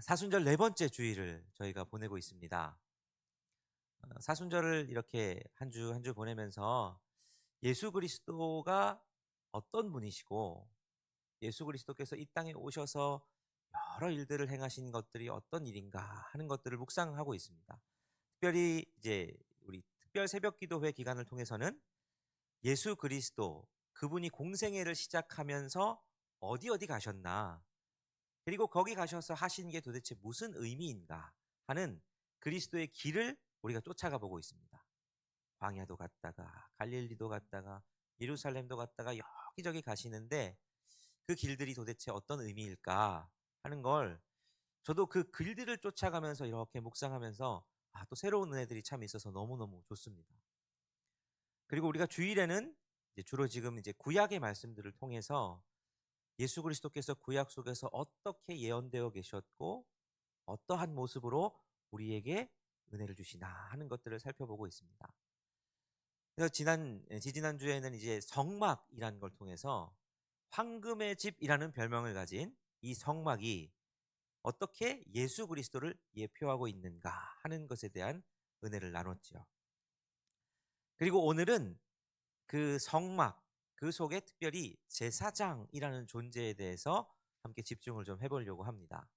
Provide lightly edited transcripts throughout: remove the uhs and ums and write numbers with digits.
사순절 네 번째 주일을 저희가 보내고 있습니다. 사순절을 이렇게 한 주 한 주 보내면서 예수 그리스도가 어떤 분이시고 예수 그리스도께서 이 땅에 오셔서 여러 일들을 행하신 것들이 어떤 일인가 하는 것들을 묵상하고 있습니다. 특별히 이제 우리 특별 새벽 기도회 기간을 통해서는 예수 그리스도 그분이 공생애를 시작하면서 어디 어디 가셨나, 그리고 거기 가셔서 하신 게 도대체 무슨 의미인가 하는 그리스도의 길을 우리가 쫓아가 보고 있습니다. 광야도 갔다가 갈릴리도 갔다가 예루살렘도 갔다가 여기저기 가시는데 그 길들이 도대체 어떤 의미일까 하는 걸 저도 그 길들을 쫓아가면서 이렇게 묵상하면서 또 새로운 은혜들이 참 있어서 너무너무 좋습니다. 그리고 우리가 주일에는 이제 주로 지금 이제 구약의 말씀들을 통해서 예수 그리스도께서 구약 속에서 어떻게 예언되어 계셨고 어떠한 모습으로 우리에게 은혜를 주시나 하는 것들을 살펴보고 있습니다. 그래서 지지난 주에는 이제 성막이라는 걸 통해서 황금의 집이라는 별명을 가진 이 성막이 어떻게 예수 그리스도를 예표하고 있는가 하는 것에 대한 은혜를 나눴죠. 그리고 오늘은 그 성막, 그 속에 특별히 제사장이라는 존재에 대해서 함께 집중을 좀 해보려고 합니다.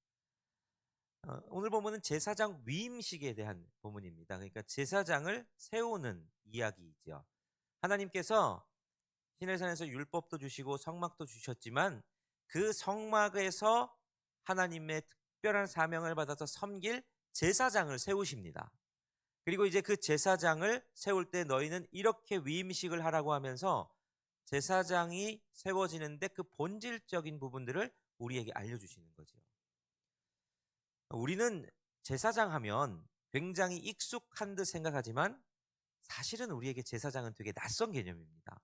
오늘 본문은 제사장 위임식에 대한 본문입니다. 그러니까 제사장을 세우는 이야기이죠. 하나님께서 시내산에서 율법도 주시고 성막도 주셨지만 그 성막에서 하나님의 특별한 사명을 받아서 섬길 제사장을 세우십니다. 그리고 이제 그 제사장을 세울 때 너희는 이렇게 위임식을 하라고 하면서 제사장이 세워지는데 그 본질적인 부분들을 우리에게 알려주시는 거죠. 우리는 제사장 하면 굉장히 익숙한 듯 생각하지만 사실은 우리에게 제사장은 되게 낯선 개념입니다.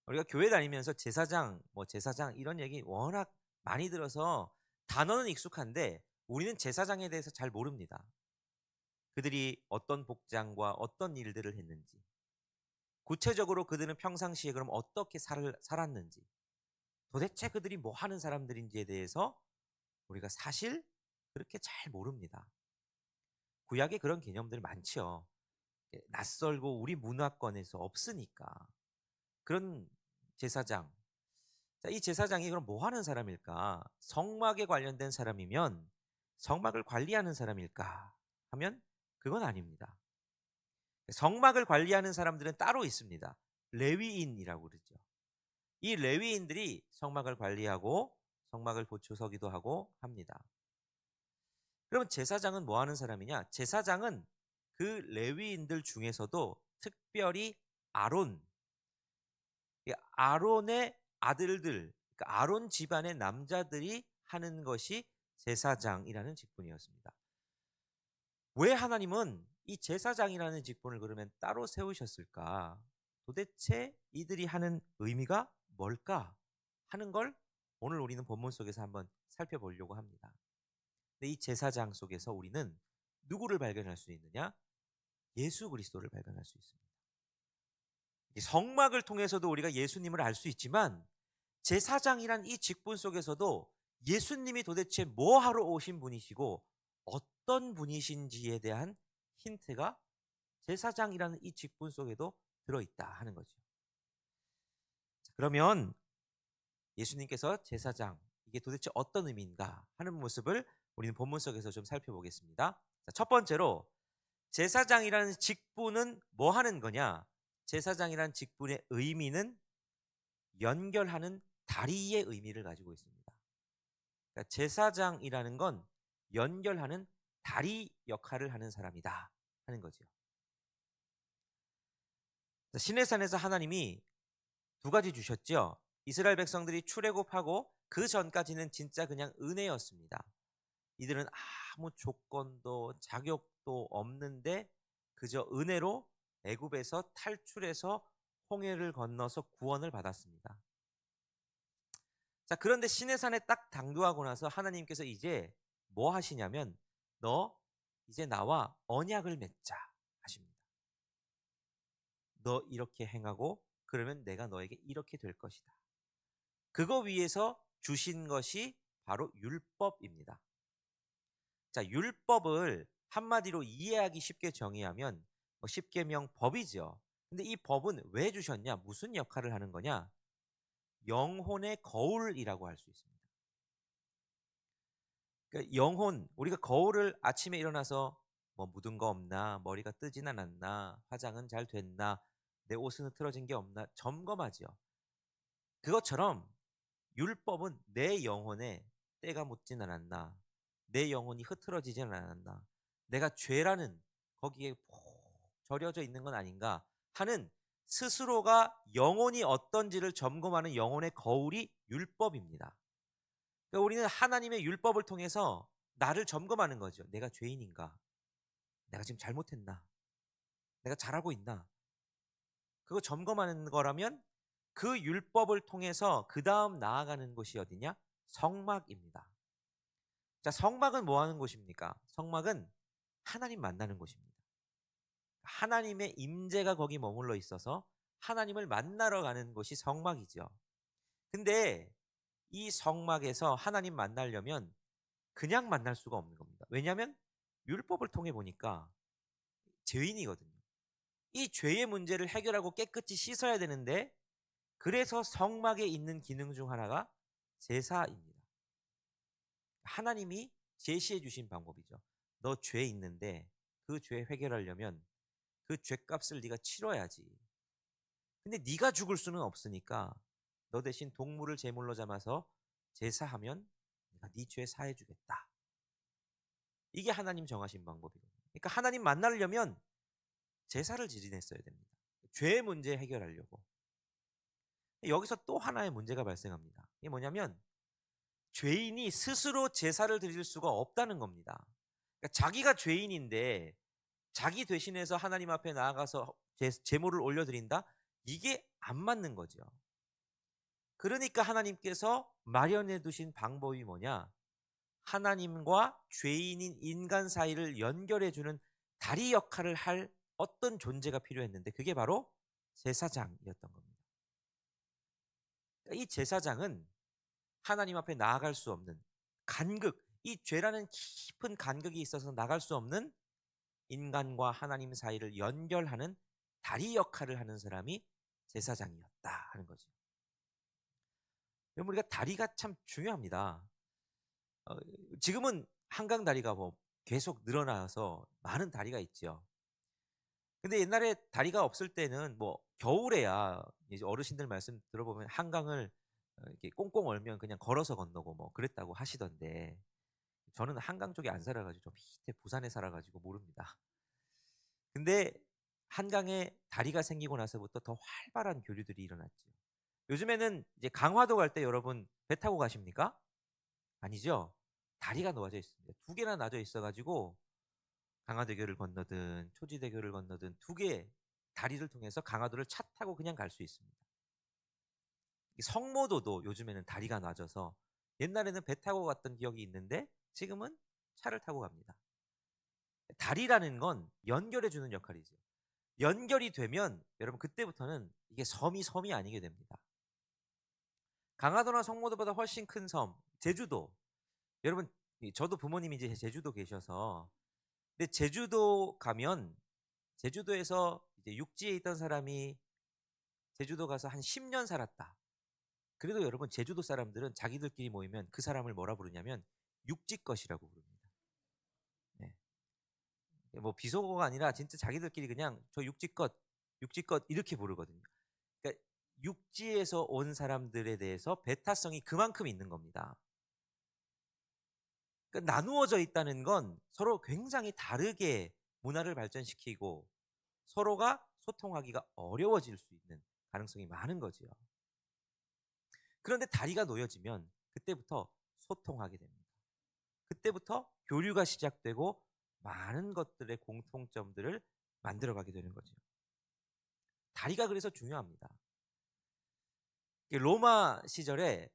우리가 교회 다니면서 제사장, 제사장 이런 얘기 워낙 많이 들어서 단어는 익숙한데 우리는 제사장에 대해서 잘 모릅니다. 그들이 어떤 복장과 어떤 일들을 했는지, 구체적으로 그들은 평상시에 그럼 어떻게 살았는지, 도대체 그들이 뭐 하는 사람들인지에 대해서 우리가 사실 그렇게 잘 모릅니다. 구약에 그런 개념들 많죠. 낯설고 우리 문화권에서 없으니까. 그런 제사장. 자, 이 제사장이 그럼 뭐 하는 사람일까? 성막에 관련된 사람이면 성막을 관리하는 사람일까? 하면 그건 아닙니다. 성막을 관리하는 사람들은 따로 있습니다. 레위인이라고 그러죠. 이 레위인들이 성막을 관리하고 성막을 보초서기도 하고 합니다. 그러면 제사장은 뭐 하는 사람이냐? 제사장은 그 레위인들 중에서도 특별히 아론의 아들들, 그러니까 아론 집안의 남자들이 하는 것이 제사장이라는 직분이었습니다. 왜 하나님은 이 제사장이라는 직분을 그러면 따로 세우셨을까? 도대체 이들이 하는 의미가 뭘까? 하는 걸 오늘 우리는 본문 속에서 한번 살펴보려고 합니다. 근데 이 제사장 속에서 우리는 누구를 발견할 수 있느냐? 예수 그리스도를 발견할 수 있습니다. 성막을 통해서도 우리가 예수님을 알 수 있지만 제사장이란 이 직분 속에서도 예수님이 도대체 뭐 하러 오신 분이시고 어떤 분이신지에 대한 힌트가 제사장이라는 이 직분 속에도 들어있다 하는 거죠. 그러면 예수님께서 제사장, 이게 도대체 어떤 의미인가 하는 모습을 우리는 본문 속에서 좀 살펴보겠습니다. 첫 번째로 제사장이라는 직분은 뭐 하는 거냐? 제사장이라는 직분의 의미는 연결하는 다리의 의미를 가지고 있습니다. 그러니까 제사장이라는 건 연결하는 다리 역할을 하는 사람이다 하는 거죠. 시내산에서 하나님이 두 가지 주셨죠. 이스라엘 백성들이 출애굽하고 그 전까지는 진짜 그냥 은혜였습니다. 이들은 아무 조건도 자격도 없는데 그저 은혜로 애굽에서 탈출해서 홍해를 건너서 구원을 받았습니다. 자, 그런데 시내산에 딱 당도하고 나서 하나님께서 이제 뭐 하시냐면 너 이제 나와 언약을 맺자 하십니다. 너 이렇게 행하고 그러면 내가 너에게 이렇게 될 것이다. 그거 위해서 주신 것이 바로 율법입니다. 자, 율법을 한마디로 이해하기 쉽게 정의하면 뭐 십계명 법이죠. 근데 이 법은 왜 주셨냐? 무슨 역할을 하는 거냐? 영혼의 거울이라고 할 수 있습니다. 그러니까 영혼, 우리가 거울을 아침에 일어나서 뭐 묻은 거 없나, 머리가 뜨진 않았나, 화장은 잘 됐나, 내 옷은 흐트러진 게 없나 점검하지요. 그것처럼 율법은 내 영혼에 때가 묻진 않았나, 내 영혼이 흐트러지진 않았나, 내가 죄라는 거기에 푹 절여져 있는 건 아닌가 하는 스스로가 영혼이 어떤지를 점검하는 영혼의 거울이 율법입니다. 그러니까 우리는 하나님의 율법을 통해서 나를 점검하는 거죠. 내가 죄인인가? 내가 지금 잘못했나? 내가 잘하고 있나? 그거 점검하는 거라면 그 율법을 통해서 그 다음 나아가는 곳이 어디냐? 성막입니다. 자, 성막은 뭐 하는 곳입니까? 성막은 하나님 만나는 곳입니다. 하나님의 임재가 거기 머물러 있어서 하나님을 만나러 가는 곳이 성막이죠. 근데 이 성막에서 하나님 만나려면 그냥 만날 수가 없는 겁니다. 왜냐하면 율법을 통해 보니까 죄인이거든요. 이 죄의 문제를 해결하고 깨끗이 씻어야 되는데, 그래서 성막에 있는 기능 중 하나가 제사입니다. 하나님이 제시해 주신 방법이죠. 너 죄 있는데 그 죄 해결하려면 그 죄값을 네가 치러야지. 근데 네가 죽을 수는 없으니까 너 대신 동물을 제물로 삼아서 제사하면 내가 네 죄 사해 주겠다. 이게 하나님 정하신 방법이거든요. 그러니까 하나님 만나려면 제사를 지냈어야 됩니다. 죄 문제 해결하려고. 여기서 또 하나의 문제가 발생합니다. 이게 뭐냐면 죄인이 스스로 제사를 드릴 수가 없다는 겁니다. 그러니까 자기가 죄인인데 자기 대신해서 하나님 앞에 나아가서 제물을 올려드린다? 이게 안 맞는 거죠. 그러니까 하나님께서 마련해 두신 방법이 뭐냐? 하나님과 죄인인 인간 사이를 연결해 주는 다리 역할을 할 어떤 존재가 필요했는데 그게 바로 제사장이었던 겁니다. 이 제사장은 하나님 앞에 나아갈 수 없는 간극, 이 죄라는 깊은 간극이 있어서 나갈 수 없는 인간과 하나님 사이를 연결하는 다리 역할을 하는 사람이 제사장이었다 하는 거죠. 여러분, 우리가 다리가 참 중요합니다. 지금은 한강 다리가 뭐 계속 늘어나서 많은 다리가 있죠. 근데 옛날에 다리가 없을 때는 뭐 겨울에야 이제 어르신들 말씀 들어보면 한강을 이렇게 꽁꽁 얼면 그냥 걸어서 건너고 뭐 그랬다고 하시던데, 저는 한강 쪽에 안 살아가지고 좀 밑에 부산에 살아가지고 모릅니다. 근데 한강에 다리가 생기고 나서부터 더 활발한 교류들이 일어났죠. 요즘에는 이제 강화도 갈 때 여러분 배 타고 가십니까? 아니죠. 다리가 놓아져 있습니다. 두 개나 놔져 있어가지고 강화대교를 건너든 초지대교를 건너든 두 개의 다리를 통해서 강화도를 차 타고 그냥 갈 수 있습니다. 성모도도 요즘에는 다리가 놔져서 옛날에는 배 타고 갔던 기억이 있는데 지금은 차를 타고 갑니다. 다리라는 건 연결해 주는 역할이죠. 연결이 되면 여러분 그때부터는 이게 섬이 아니게 됩니다. 강화도나 성모도보다 훨씬 큰 섬, 제주도. 여러분, 저도 부모님이 이제 제주도 계셔서, 근데 제주도 가면 제주도에서 이제 육지에 있던 사람이 제주도 가서 한 10년 살았다. 그래도 여러분 제주도 사람들은 자기들끼리 모이면 그 사람을 뭐라 부르냐면 육지것이라고 부릅니다. 네. 뭐 비속어가 아니라 진짜 자기들끼리 그냥 저 육지것 이렇게 부르거든요. 그러니까 육지에서 온 사람들에 대해서 배타성이 그만큼 있는 겁니다. 그러니까 나누어져 있다는 건 서로 굉장히 다르게 문화를 발전시키고 서로가 소통하기가 어려워질 수 있는 가능성이 많은 거지요. 그런데 다리가 놓여지면 그때부터 소통하게 됩니다. 그때부터 교류가 시작되고 많은 것들의 공통점들을 만들어가게 되는 거죠. 다리가 그래서 중요합니다. 로마 시절에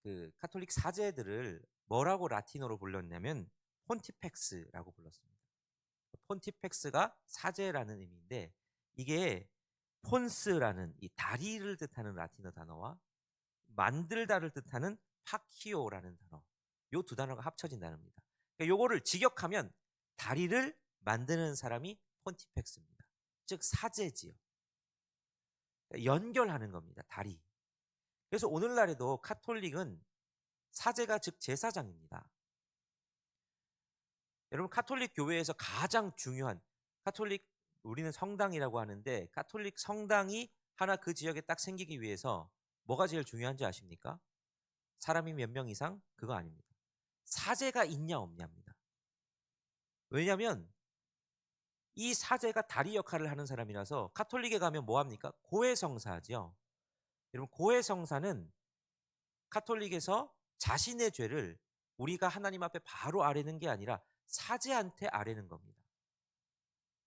그 카톨릭 사제들을 뭐라고 라틴어로 불렀냐면 폰티펙스라고 불렀습니다. 폰티펙스가 사제라는 의미인데, 이게 폰스라는 이 다리를 뜻하는 라틴어 단어와 만들다를 뜻하는 파키오라는 단어, 요 두 단어가 합쳐진 단어입니다. 요거를 직역하면 다리를 만드는 사람이 폰티펙스입니다. 즉 사제지요. 연결하는 겁니다. 다리. 그래서 오늘날에도 카톨릭은 사제가 즉 제사장입니다. 여러분 카톨릭 교회에서 가장 중요한 카톨릭 우리는 성당이라고 하는데 카톨릭 성당이 하나 그 지역에 딱 생기기 위해서 뭐가 제일 중요한지 아십니까? 사람이 몇 명 이상? 그거 아닙니다. 사제가 있냐 없냐입니다. 왜냐하면 이 사제가 다리 역할을 하는 사람이라서 카톨릭에 가면 뭐 합니까? 고해성사하죠. 여러분 고해성사는 카톨릭에서 자신의 죄를 우리가 하나님 앞에 바로 아뢰는 게 아니라 사제한테 아뢰는 겁니다.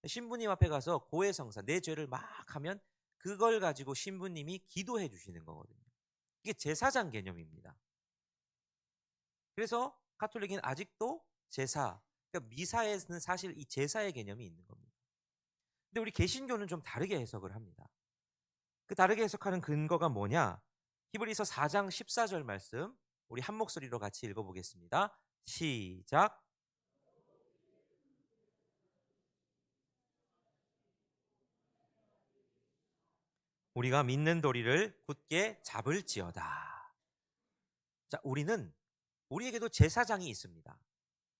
신부님 앞에 가서 고해성사 내 죄를 막 하면 그걸 가지고 신부님이 기도해 주시는 거거든요. 이게 제사장 개념입니다. 그래서 카톨릭은 아직도 제사, 그러니까 미사에는 사실 이 제사의 개념이 있는 겁니다. 근데 우리 개신교는 좀 다르게 해석을 합니다. 그 다르게 해석하는 근거가 뭐냐? 히브리서 4장 14절 말씀 우리 한 목소리로 같이 읽어보겠습니다. 시작. 우리가 믿는 도리를 굳게 잡을지어다. 자, 우리에게도 제사장이 있습니다.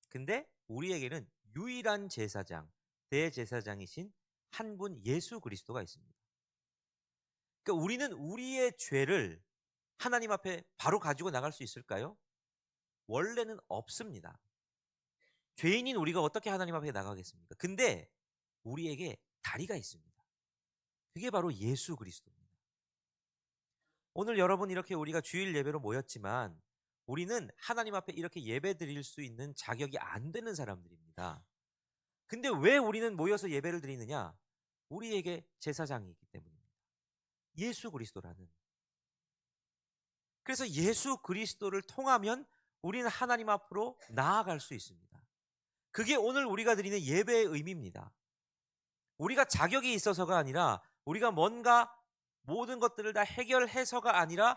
근데 우리에게는 유일한 제사장, 대제사장이신 한 분 예수 그리스도가 있습니다. 그러니까 우리는 우리의 죄를 하나님 앞에 바로 가지고 나갈 수 있을까요? 원래는 없습니다. 죄인인 우리가 어떻게 하나님 앞에 나가겠습니까? 근데 우리에게 다리가 있습니다. 그게 바로 예수 그리스도입니다. 오늘 여러분 이렇게 우리가 주일 예배로 모였지만 우리는 하나님 앞에 이렇게 예배 드릴 수 있는 자격이 안 되는 사람들입니다. 근데 왜 우리는 모여서 예배를 드리느냐? 우리에게 제사장이 있기 때문입니다. 예수 그리스도라는. 그래서 예수 그리스도를 통하면 우리는 하나님 앞으로 나아갈 수 있습니다. 그게 오늘 우리가 드리는 예배의 의미입니다. 우리가 자격이 있어서가 아니라 우리가 뭔가 모든 것들을 다 해결해서가 아니라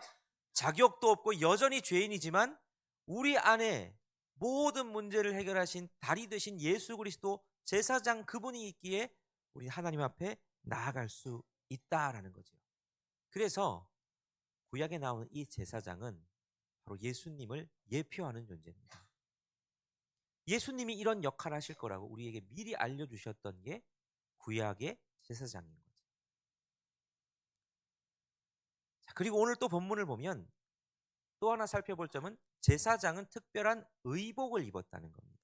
자격도 없고 여전히 죄인이지만 우리 안에 모든 문제를 해결하신 다리 되신 예수 그리스도 제사장 그분이 있기에 우리 하나님 앞에 나아갈 수 있다라는 거죠. 그래서 구약에 나오는 이 제사장은 바로 예수님을 예표하는 존재입니다. 예수님이 이런 역할을 하실 거라고 우리에게 미리 알려주셨던 게 구약의 제사장인 거죠. 자, 그리고 오늘 또 본문을 보면 또 하나 살펴볼 점은 제사장은 특별한 의복을 입었다는 겁니다.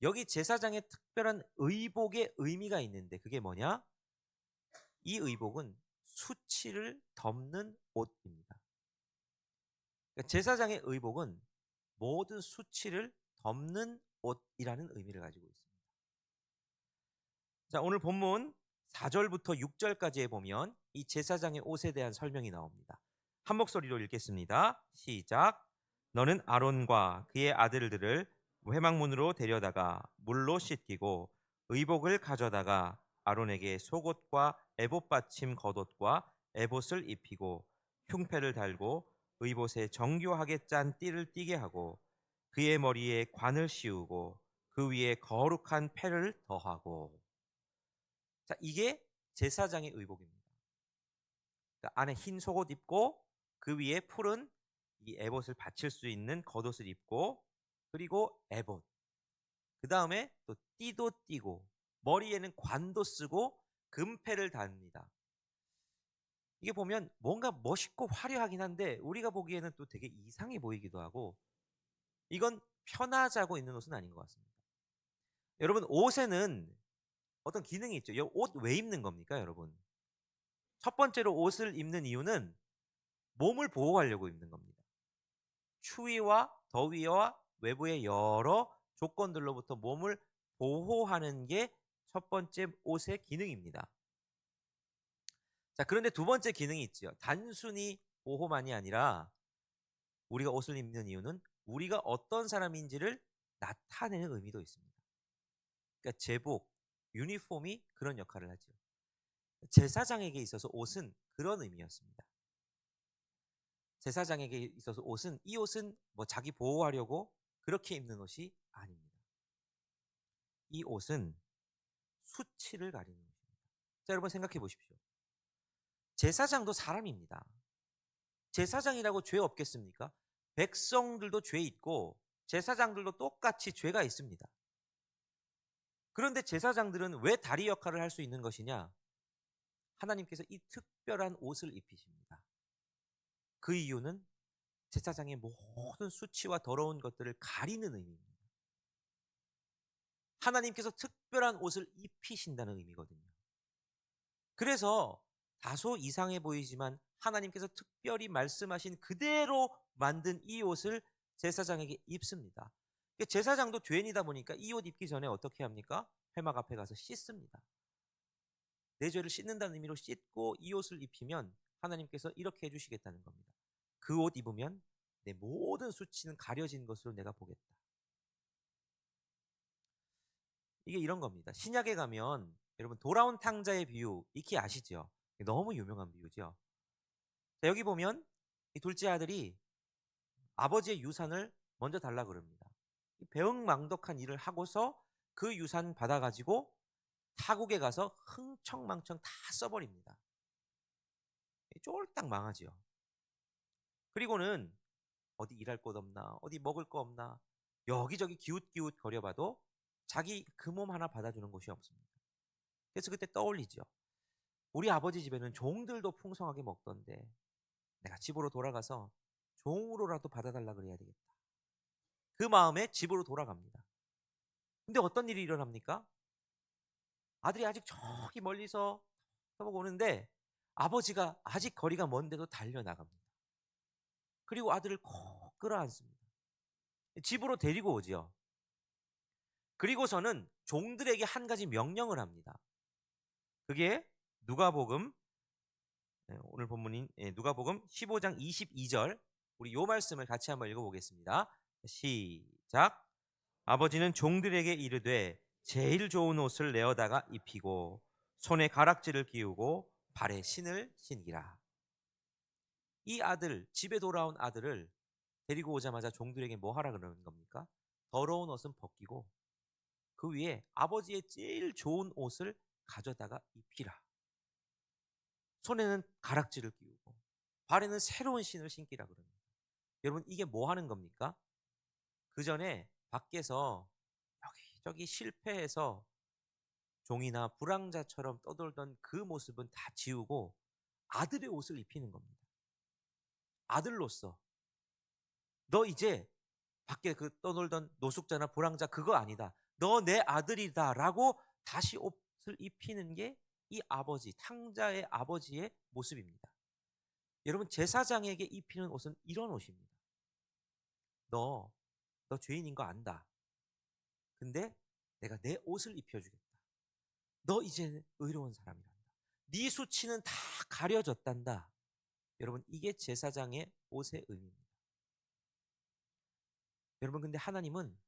여기 제사장의 특별한 의복의 의미가 있는데 그게 뭐냐? 이 의복은 수치를 덮는 옷입니다. 그러니까 제사장의 의복은 모든 수치를 덮는 옷이라는 의미를 가지고 있습니다. 자, 오늘 본문 4절부터 6절까지에 보면 이 제사장의 옷에 대한 설명이 나옵니다. 한 목소리로 읽겠습니다. 시작. 너는 아론과 그의 아들들을 회막문으로 데려다가 물로 씻기고 의복을 가져다가 아론에게 속옷과 에봇 받침 겉옷과 에봇을 입히고 흉패를 달고 의봇에 정교하게 짠 띠를 띠게 하고 그의 머리에 관을 씌우고 그 위에 거룩한 패를 더하고. 자, 이게 제사장의 의복입니다. 그러니까 안에 흰 속옷 입고 그 위에 푸른 이 에봇을 받칠 수 있는 겉옷을 입고 그리고 에봇. 그 다음에 또 띠도 띠고 머리에는 관도 쓰고 금패를 답니다. 이게 보면 뭔가 멋있고 화려하긴 한데 우리가 보기에는 또 되게 이상해 보이기도 하고 이건 편하자고 입는 옷은 아닌 것 같습니다. 여러분 옷에는 어떤 기능이 있죠. 이 옷 왜 입는 겁니까, 여러분? 첫 번째로 옷을 입는 이유는 몸을 보호하려고 입는 겁니다. 추위와 더위와 외부의 여러 조건들로부터 몸을 보호하는 게 첫 번째 옷의 기능입니다. 자, 그런데 두 번째 기능이 있죠. 단순히 보호만이 아니라 우리가 옷을 입는 이유는 우리가 어떤 사람인지를 나타내는 의미도 있습니다. 그러니까 제복, 유니폼이 그런 역할을 하죠. 제사장에게 있어서 옷은 그런 의미였습니다. 제사장에게 있어서 이 옷은 뭐 자기 보호하려고 그렇게 입는 옷이 아닙니다. 이 옷은 수치를 가리는 옷입니다. 자, 여러분 생각해 보십시오. 제사장도 사람입니다. 제사장이라고 죄 없겠습니까? 백성들도 죄 있고 제사장들도 똑같이 죄가 있습니다. 그런데 제사장들은 왜 다리 역할을 할 수 있는 것이냐? 하나님께서 이 특별한 옷을 입히십니다. 그 이유는 제사장의 모든 수치와 더러운 것들을 가리는 의미입니다. 하나님께서 특별한 옷을 입히신다는 의미거든요. 그래서 다소 이상해 보이지만 하나님께서 특별히 말씀하신 그대로 만든 이 옷을 제사장에게 입습니다. 제사장도 죄인이다 보니까 이 옷 입기 전에 어떻게 합니까? 회막 앞에 가서 씻습니다. 내 죄를 씻는다는 의미로 씻고 이 옷을 입히면 하나님께서 이렇게 해주시겠다는 겁니다. 그 옷 입으면 내 모든 수치는 가려진 것으로 내가 보겠다. 이게 이런 겁니다. 신약에 가면 여러분 돌아온 탕자의 비유 익히 아시죠? 너무 유명한 비유죠. 자, 여기 보면 이 둘째 아들이 아버지의 유산을 먼저 달라 그럽니다. 배은망덕한 일을 하고서 그 유산 받아가지고 타국에 가서 흥청망청 다 써버립니다. 쫄딱 망하지요. 그리고는 어디 일할 곳 없나, 어디 먹을 거 없나, 여기저기 기웃기웃 거려봐도 자기 그 몸 하나 받아주는 곳이 없습니다. 그래서 그때 떠올리죠. 우리 아버지 집에는 종들도 풍성하게 먹던데 내가 집으로 돌아가서 종으로라도 받아달라 그래야 되겠다. 그 마음에 집으로 돌아갑니다. 근데 어떤 일이 일어납니까? 아들이 아직 저기 멀리서 쳐보고 오는데 아버지가 아직 거리가 먼데도 달려나갑니다. 그리고 아들을 콕 끌어안습니다. 집으로 데리고 오지요. 그리고서는 종들에게 한 가지 명령을 합니다. 그게 누가복음, 오늘 본문인 누가복음 15장 22절, 우리 요 말씀을 같이 한번 읽어보겠습니다. 시작. 아버지는 종들에게 이르되 제일 좋은 옷을 내어다가 입히고 손에 가락지를 끼우고 발에 신을 신기라. 이 아들, 집에 돌아온 아들을 데리고 오자마자 종들에게 뭐 하라 그러는 겁니까? 더러운 옷은 벗기고 그 위에 아버지의 제일 좋은 옷을 가져다가 입히라. 손에는 가락지를 끼우고 발에는 새로운 신을 신기라 그럽니다. 여러분, 이게 뭐 하는 겁니까? 그 전에 밖에서 여기저기 실패해서 종이나 불황자처럼 떠돌던 그 모습은 다 지우고 아들의 옷을 입히는 겁니다. 아들로서 너 이제 밖에 그 떠놀던 노숙자나 불황자 그거 아니다. 너 내 아들이다 라고 다시 옷을 입히는 게 이 아버지, 탕자의 아버지의 모습입니다. 여러분, 제사장에게 입히는 옷은 이런 옷입니다. 너 죄인인 거 안다. 근데 내가 내 옷을 입혀주겠다. 너 이제 의로운 사람이란다. 네 수치는 다 가려졌단다. 여러분, 이게 제사장의 옷의 의미입니다. 여러분, 근데 하나님은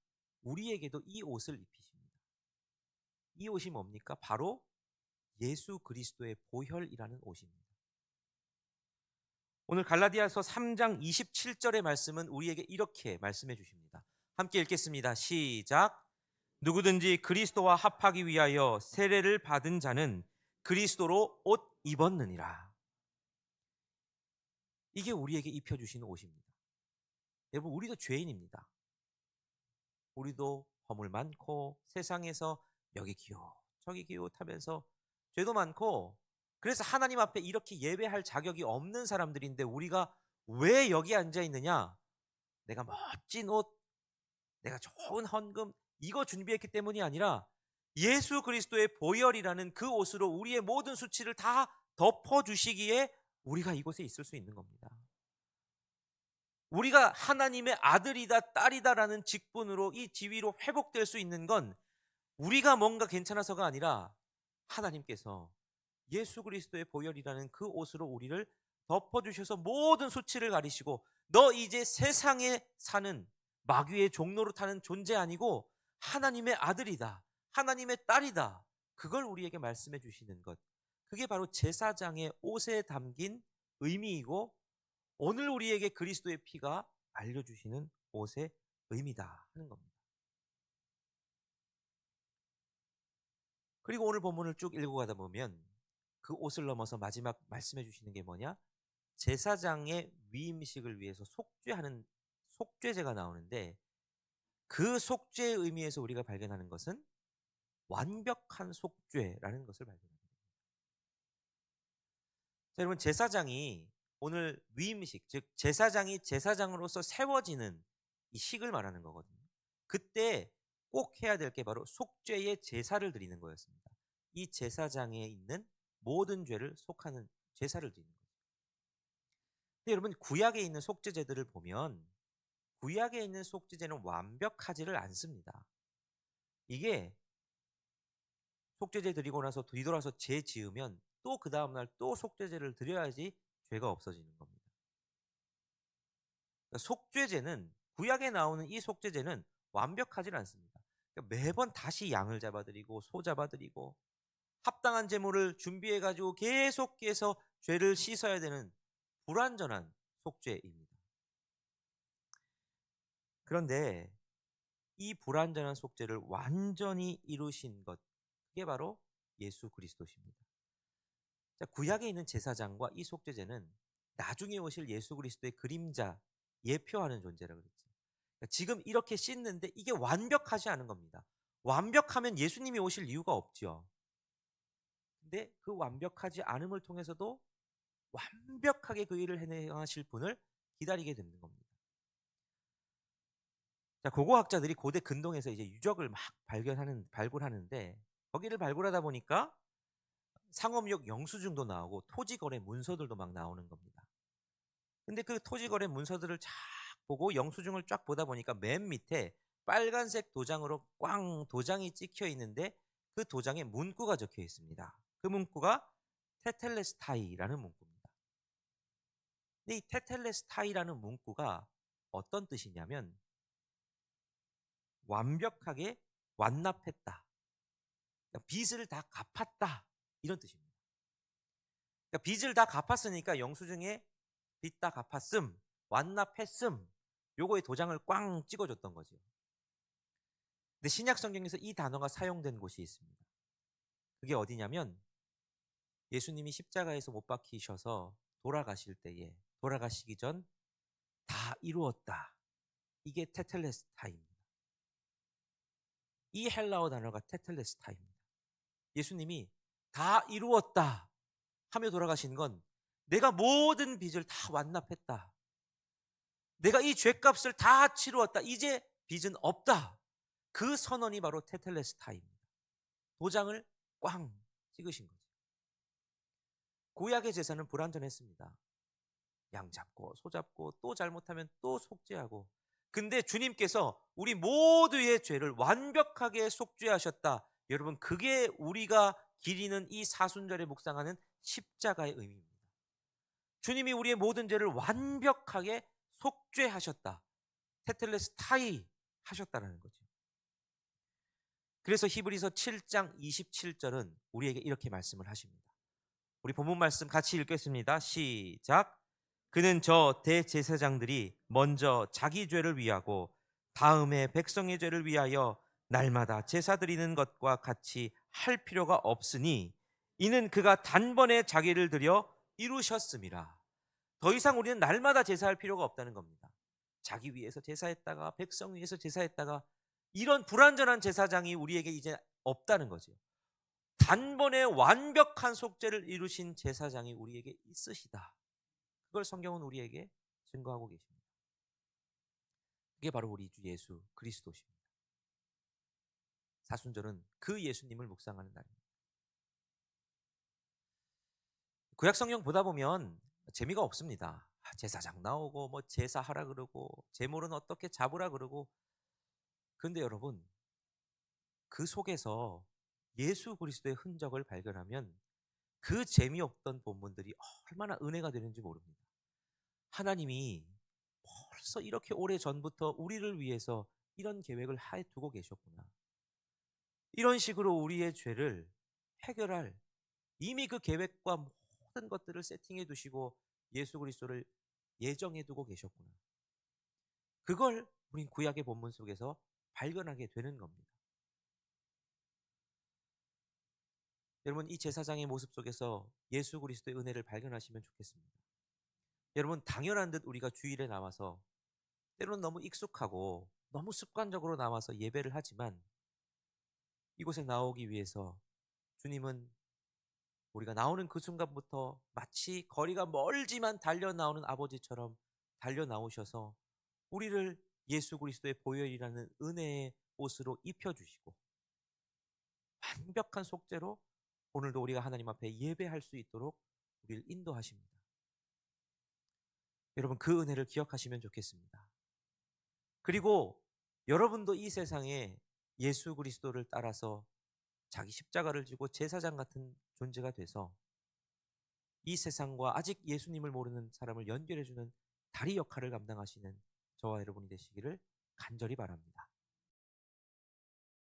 우리에게도 이 옷을 입히십니다. 이 옷이 뭡니까? 바로 예수 그리스도의 보혈이라는 옷입니다. 오늘 갈라디아서 3장 27절의 말씀은 우리에게 이렇게 말씀해 주십니다. 함께 읽겠습니다. 시작. 누구든지 그리스도와 합하기 위하여 세례를 받은 자는 그리스도로 옷 입었느니라. 이게 우리에게 입혀주시는 옷입니다. 여러분, 우리도 죄인입니다. 우리도 허물 많고 세상에서 여기 기웃 저기 기웃하면서 죄도 많고, 그래서 하나님 앞에 이렇게 예배할 자격이 없는 사람들인데 우리가 왜 여기 앉아 있느냐? 내가 멋진 옷, 내가 좋은 헌금 이거 준비했기 때문이 아니라 예수 그리스도의 보혈이라는 그 옷으로 우리의 모든 수치를 다 덮어주시기에 우리가 이곳에 있을 수 있는 겁니다. 우리가 하나님의 아들이다 딸이다라는 직분으로 이 지위로 회복될 수 있는 건 우리가 뭔가 괜찮아서가 아니라 하나님께서 예수 그리스도의 보혈이라는 그 옷으로 우리를 덮어주셔서 모든 수치를 가리시고 너 이제 세상에 사는 마귀의 종로로 타는 존재 아니고 하나님의 아들이다, 하나님의 딸이다, 그걸 우리에게 말씀해 주시는 것, 그게 바로 제사장의 옷에 담긴 의미이고 오늘 우리에게 그리스도의 피가 알려주시는 옷의 의미다 하는 겁니다. 그리고 오늘 본문을 쭉 읽어가다 보면 그 옷을 넘어서 마지막 말씀해 주시는 게 뭐냐? 제사장의 위임식을 위해서 속죄하는 속죄제가 나오는데, 그 속죄의 의미에서 우리가 발견하는 것은 완벽한 속죄라는 것을 발견합니다. 자, 여러분, 제사장이 오늘 위임식, 즉 제사장이 제사장으로서 세워지는 이 식을 말하는 거거든요. 그때 꼭 해야 될 게 바로 속죄의 제사를 드리는 거였습니다. 이 제사장에 있는 모든 죄를 속하는 제사를 드리는 거죠. 근데 여러분, 구약에 있는 속죄제들을 보면 구약에 있는 속죄제는 완벽하지를 않습니다. 이게 속죄제 드리고 나서 뒤돌아서 죄 지으면 또 그 다음날 또 속죄제를 드려야지 죄가 없어지는 겁니다. 그러니까 속죄제는, 구약에 나오는 이 속죄제는 완벽하지 않습니다. 그러니까 매번 다시 양을 잡아드리고 소 잡아드리고 합당한 제물을 준비해가지고 계속해서 죄를 씻어야 되는 불완전한 속죄입니다. 그런데 이 불완전한 속죄를 완전히 이루신 것, 그게 바로 예수 그리스도십니다. 자, 구약에 있는 제사장과 이 속죄제는 나중에 오실 예수 그리스도의 그림자, 예표하는 존재라고 그랬죠. 그러니까 지금 이렇게 씻는데 이게 완벽하지 않은 겁니다. 완벽하면 예수님이 오실 이유가 없죠. 근데 그 완벽하지 않음을 통해서도 완벽하게 그 일을 행하실 분을 기다리게 되는 겁니다. 자, 고고학자들이 고대 근동에서 이제 유적을 막 발굴하는데, 거기를 발굴하다 보니까 상업용 영수증도 나오고 토지거래 문서들도 막 나오는 겁니다. 근데 그 토지거래 문서들을 쫙 보고 영수증을 쫙 보다 보니까 맨 밑에 빨간색 도장으로 꽝 도장이 찍혀 있는데, 그 도장에 문구가 적혀 있습니다. 그 문구가 테텔레스타이라는 문구입니다. 근데 이 테텔레스타이라는 문구가 어떤 뜻이냐면 완벽하게 완납했다, 그러니까 빚을 다 갚았다, 이런 뜻입니다. 그러니까 빚을 다 갚았으니까 영수증에 빚 다 갚았음, 완납했음, 요거에 도장을 꽝 찍어줬던 거죠. 근데 신약 성경에서 이 단어가 사용된 곳이 있습니다. 그게 어디냐면 예수님이 십자가에서 못 박히셔서 돌아가실 때에, 돌아가시기 전 다 이루었다, 이게 테텔레스타입니다. 이 헬라어 단어가 테텔레스타입니다. 예수님이 다 이루었다 하며 돌아가신 건 내가 모든 빚을 다 완납했다, 내가 이 죄값을 다 치루었다, 이제 빚은 없다, 그 선언이 바로 테텔레스타입니다. 도장을 꽝 찍으신 거죠. 구약의 제사는 불완전했습니다. 양 잡고 소 잡고 또 잘못하면 또 속죄하고. 근데 주님께서 우리 모두의 죄를 완벽하게 속죄하셨다. 여러분, 그게 우리가 기리는 이 사순절에 묵상하는 십자가의 의미입니다. 주님이 우리의 모든 죄를 완벽하게 속죄하셨다, 테텔레스타이 하셨다는 거죠. 그래서 히브리서 7장 27절은 우리에게 이렇게 말씀을 하십니다. 우리 본문 말씀 같이 읽겠습니다. 시작. 그는 저 대제사장들이 먼저 자기 죄를 위하고 다음에 백성의 죄를 위하여 날마다 제사 드리는 것과 같이 할 필요가 없으니 이는 그가 단번에 자기를 드려 이루셨음이라. 더 이상 우리는 날마다 제사할 필요가 없다는 겁니다. 자기 위해서 제사했다가 백성 위해서 제사했다가 이런 불완전한 제사장이 우리에게 이제 없다는 거죠. 단번에 완벽한 속죄를 이루신 제사장이 우리에게 있으시다. 그걸 성경은 우리에게 증거하고 계십니다. 그게 바로 우리 주 예수 그리스도십니다. 사순절은 그 예수님을 묵상하는 날입니다. 구약 성경 보다 보면 재미가 없습니다. 제사장 나오고 뭐 제사하라 그러고 제물은 어떻게 잡으라 그러고. 그런데 여러분, 그 속에서 예수 그리스도의 흔적을 발견하면 그 재미없던 본문들이 얼마나 은혜가 되는지 모릅니다. 하나님이 벌써 이렇게 오래 전부터 우리를 위해서 이런 계획을 두고 계셨구나. 이런 식으로 우리의 죄를 해결할 이미 그 계획과 모든 것들을 세팅해 두시고 예수 그리스도를 예정해 두고 계셨구나. 그걸 우린 구약의 본문 속에서 발견하게 되는 겁니다. 여러분 이 제사장의 모습 속에서 예수 그리스도의 은혜를 발견하시면 좋겠습니다. 여러분 당연한 듯 우리가 주일에 나와서 때로는 너무 익숙하고 너무 습관적으로 나와서 예배를 하지만 이곳에 나오기 위해서 주님은 우리가 나오는 그 순간부터 마치 거리가 멀지만 달려 나오는 아버지처럼 달려 나오셔서 우리를 예수 그리스도의 보혈이라는 은혜의 옷으로 입혀주시고 완벽한 속죄로 오늘도 우리가 하나님 앞에 예배할 수 있도록 우리를 인도하십니다. 여러분 그 은혜를 기억하시면 좋겠습니다. 그리고 여러분도 이 세상에 예수 그리스도를 따라서 자기 십자가를 지고 제사장 같은 존재가 돼서 이 세상과 아직 예수님을 모르는 사람을 연결해주는 다리 역할을 감당하시는 저와 여러분이 되시기를 간절히 바랍니다.